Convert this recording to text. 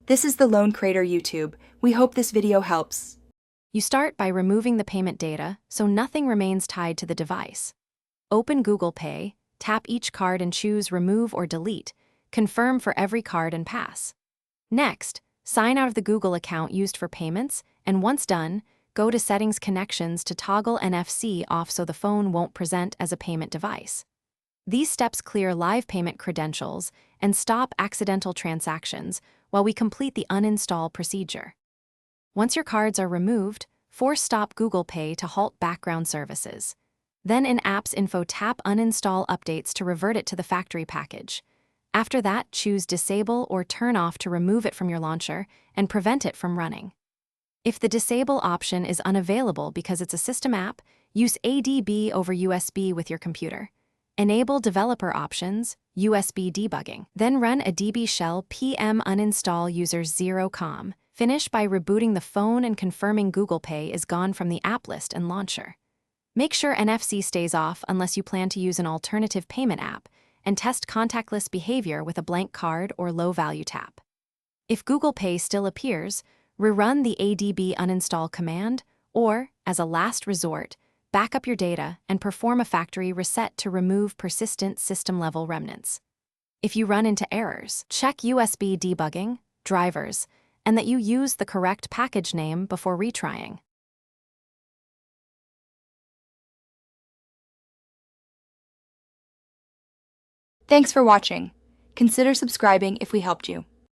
This is the Lone Crater YouTube. We hope this video helps. You start by removing the payment data so nothing remains tied to the device. Open Google Pay, tap each card and choose Remove or Delete. Confirm for every card and pass. Next, sign out of the Google account used for payments, and once done, go to Settings Connections to toggle NFC off so the phone won't present as a payment device. These steps clear live payment credentials and stop accidental transactions while we complete the uninstall procedure. Once your cards are removed, force stop Google Pay to halt background services. Then in Apps Info tap Uninstall Updates to revert it to the factory package. After that, choose Disable or Turn Off to remove it from your launcher and prevent it from running. If the Disable option is unavailable because it's a system app, use ADB over USB with your computer. Enable Developer Options, USB debugging. Then run a DB shell PM uninstall users 0com. Finish by rebooting the phone and confirming Google Pay is gone from the app list and launcher. Make sure NFC stays off unless you plan to use an alternative payment app, and test contactless behavior with a blank card or low-value tap. If Google Pay still appears, rerun the ADB uninstall command, or, as a last resort, back up your data and perform a factory reset to remove persistent system-level remnants. If you run into errors, check USB debugging, drivers, and that you use the correct package name before retrying. Thanks for watching. Consider subscribing if we helped you.